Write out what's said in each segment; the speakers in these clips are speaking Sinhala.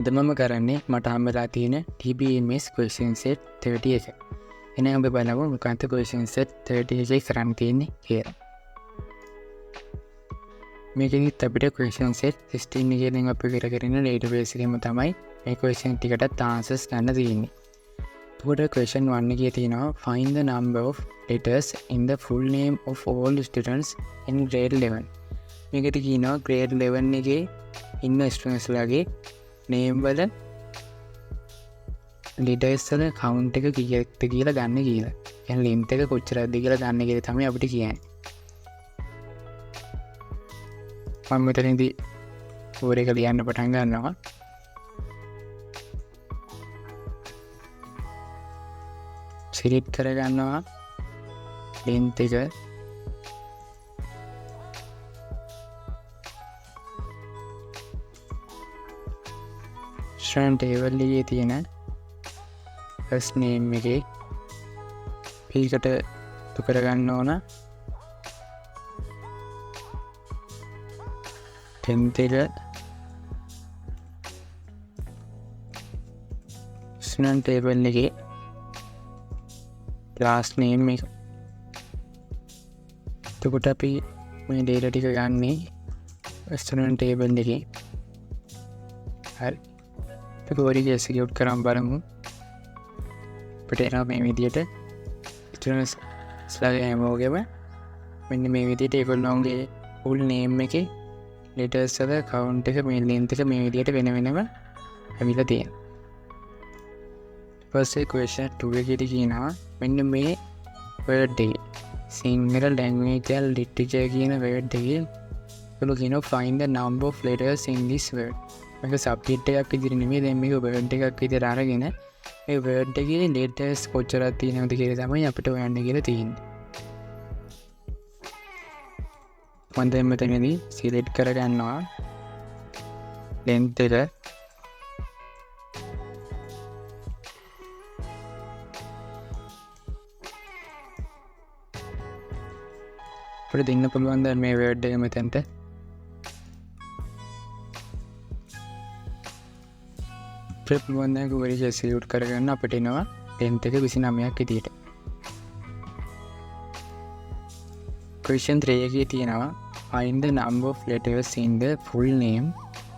අද මම කරන්නේ මට හම්බලා තියෙන TBMS question set 31. එහෙනම් අපි බලමු මොකක්ද question set 31 කරන්න තියෙන්නේ කියලා. මේකෙදිත් අපිට question set 16 එකෙන් අපි කරගෙන database එකෙම තමයි මේ question ටිකටත් answers ගන්න තියෙන්නේ. එතකොට question 1 එකේ තියෙනවා find the number of letters in the full name of all students in grade 11. මේකෙදි කියනවා grade 11 එකේ ඉන්න students ලාගේ name වල letters වල count එක කීයක්ද කියලා ගන්න කියලා. يعني length එක කොච්චරද කියලා ගන්න කියලා තමයි අපිට කියන්නේ. මම මෙතනදී ඕර එක ලියන්න පටන් ගන්නවා. select කර ගන්නවා length එක student table එකේ තියෙන first name එකේ පිටකට තු කර ගන්න ඕන 10th එක student table එකේ last name එක. එතකොට අපි මේ data ටික ගන්නේ student table එකේ. හරි. ඒක execute කරන් බලමු. අපිට එනවා මේ විදියට students ලාගේ හැමෝගෙම මෙන්න මේ විදියට ඒගොල්ලෝගේ full name එකේ letters වල count එක මේ length එක මේ විදියට වෙන වෙනම ඇවිල්ලා තියෙනවා. first question 2 එකේදී කියනවා මෙන්න මේ word එක single language and literature කියන word එකේ ඒගොල්ලෝ කියනවා find the number of letters in this word. මේක සබ්ජෙක්ට් එකක් විදිහට නෙමෙයි දැන් මේක වර්ඩ් එකක් විදිහට අරගෙන මේ වර්ඩ් එකේ letters කොච්චරක් තියෙනවද කියලා තමයි අපිට හොයන්න කියලා තියෙන්නේ. මම දැන් මෙතනදී select කර ගන්නවා length එක අපිට දෙන්න පුළුවන් දැන් මේ වර්ඩ් එක මෙතනට පුළුවන් දැන් ඔය execute කරගන්න අපිට එනවා length එක 29ක් විදියට. question 3 එකේ තියෙනවා find the number of letters in the full name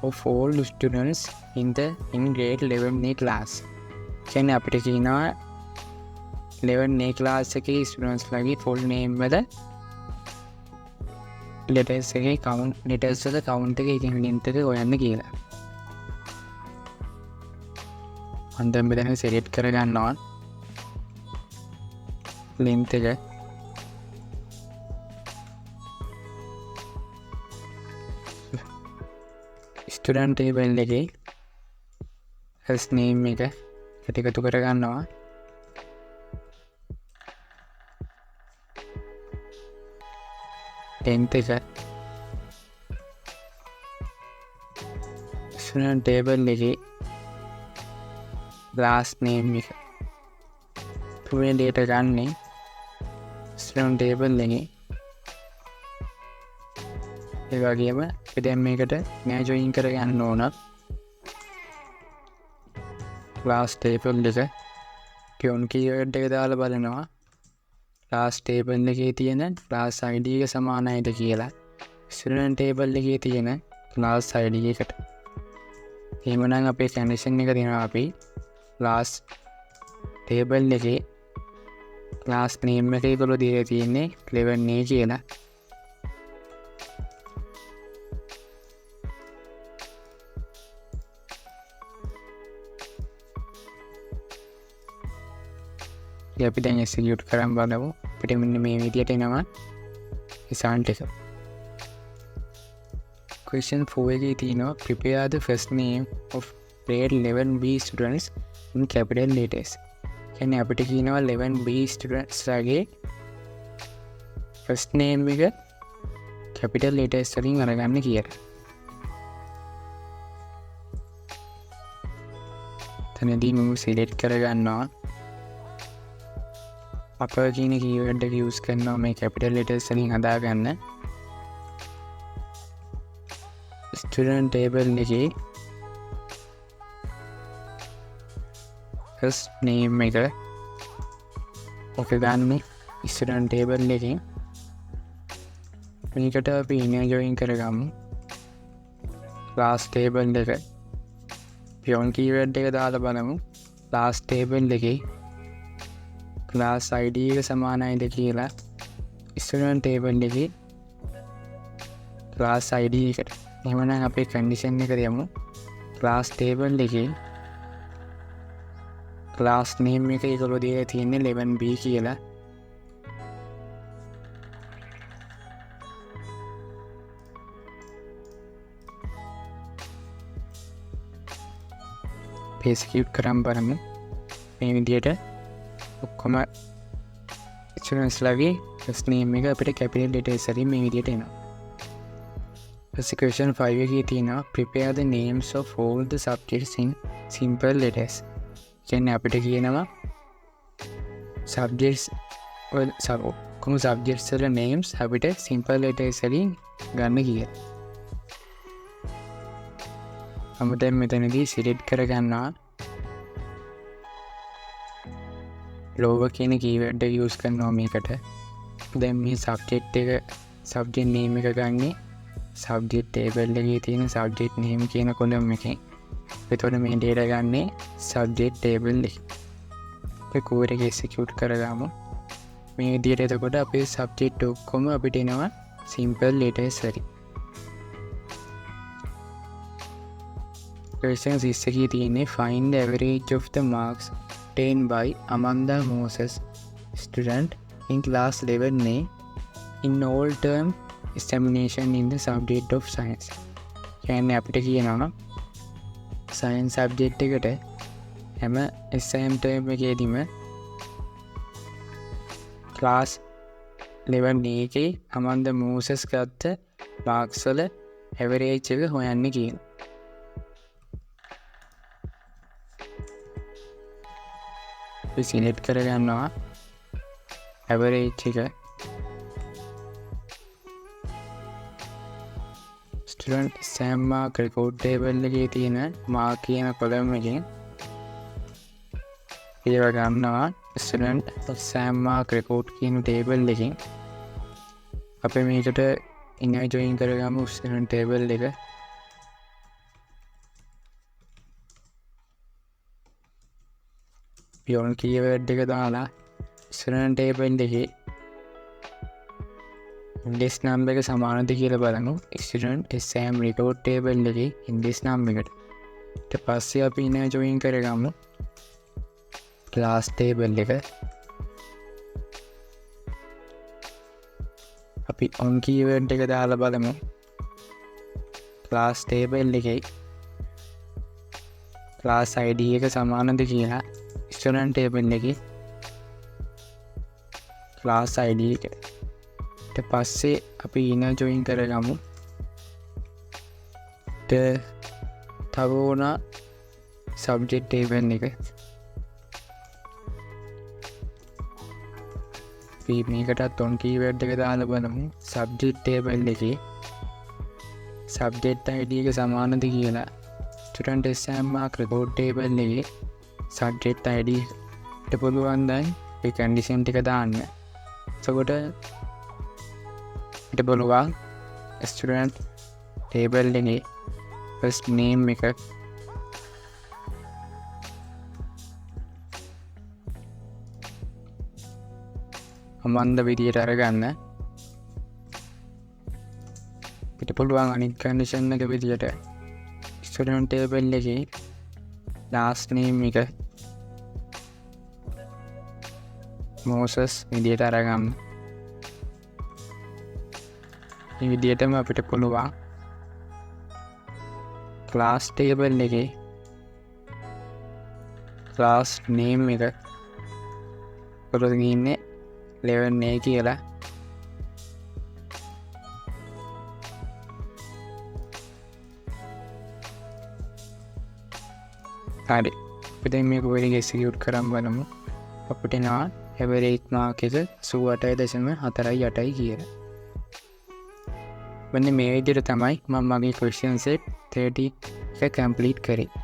of all students in grade 11 A class. කියන්නේ අපිට කියනවා 11 A class එකේ students ලාගේ full name වල letters එකේ letters වල count එක කියන length එක හොයන්න කියලා. අන්දම් මෙතන select කර ගන්නවා length එක student table එකේ first name එක එකතු කර ගන්නවා length එක student table එකේ last name එක පුරේ data ගන්නේ student table එකේ ඒ වගේම අපි දැන් මේකට නෑ join කර ගන්න ඕන last table එක pion keyword එක දාලා බලනවා last table එකේ තියෙන class id එක සමානයිද කියලා student table එකේ තියෙන class id එකට. එහෙමනම් අපේ condition එක දෙනවා අපි class table එකේ class name එක ඒගොල්ලෝ දීලා තියෙන්නේ 11A කියලා. අපි දැන් execute කරන් බලමු. අපිට මෙන්න මේ විදියට එනවා result එක. question 4 එකේ තියෙනවා prepare the first name of grade 11B students in capital letters. කියන්නේ අපිට කියනවා 11B students ලාගේ first name එක capital letters වලින් අරගන්න කියලා. තනදී මම select කර ගන්නවා upper කියන keyword එක use කරනවා මේ capital letters වලින් හදාගන්න. student table එකේ first name එක ඔක ගන්න student table එකෙන් මේකට අපි inner join කරගමු class table එක pion keyword එක දාලා බලමු class table එකේ class id එක සමානයිද කියලා student table එකේ class id එකට එහෙමනම් අපේ condition එක දෙමු class table එකේ class name එක ඒගොල්ලෝ දීලා තියෙන්නේ 11b කියලා execute කරන් බලමු මේ විදිහට ඔක්කොම students ලගේ first name එක අපිට capital letters වලින් මේ විදිහට එනවා ඊට question 5 එකේ තියෙනවා prepare the names of all the subjects in simple letters කියන්නේ අපිට කියනවා subjects කොහොම subjects වල names අපිට simple letters වලින් ගන්න කියලා අමුතෙන් මෙතනදී select කරගන්නවා lower කියන keyword එක use කරනවා මේකට දැන් මේ subject name එක ගන්නේ subject table එකේ තියෙන subject name කියන column එකෙන් එතකොට මේ data ගන්නේ subject table එකේ ඒ code එක execute කරගමු මේ විදිහට එතකොට අපේ subject ඔක්කොම අපිට එනවා simple letters වලින් question 6 එකේ තියෙන්නේ find the average of the marks obtained by Amanda Moses student in class 11A in all term examination in the subject of science කියන්නේ අපිට කියනවා science subject එකට හැම exam term එකේදීම class 11A එකේ Amanda Moses ගත්ත marks වල average එක හොයන්න කියනවා අපි select කරගන්නවා average එක student exam mark record table එකේ තියෙන mark කියන column එකෙන් ඒව ගන්නවා student exam mark record කියන table එකෙන් අපි මේකට inner join කරගමු student table එක pion keyword එක දාලා student table එකේ index number එක සමානද කියලා බලමු student exam record table එකේ index number එකට ඊට පස්සේ අපි inner join කරගමු class table එක අපි on keyword එක දාලා බලමු class table එකේ class id එක සමානද කියලා student table එකේ class id එක ඊට පස්සේ අපි inner join කරගමු තව වුණා subject table එක අපි මේකටත් on keyword එක දාලා බලමු subject table එකේ subject id එක සමානද කියලා student exam mark record table එකේ subject id එකට පුළුවන් දැන් ඒ condition ටික දාන්න. එතකොට ඊට පුළුවන් student table එකේ first name එක අමන්ද විදියට අරගන්න. ඊට පුළුවන් අනිත් condition එක විදියට student table එකේ last name එක Moses විදියට අරගන්න. මේ විදියටම අපිට පුළුවන් class table එකේ class name එක කොතනද ඉන්නේ 11A කියලා හරි අපි දැන් මේක ඔයගෙ execute කරන් බලමු අපිට එනවා average mark එක 88.48 කියලා. මෙන්න මේ විදිහට තමයි මම මගේ question set 30 එක complete කරේ.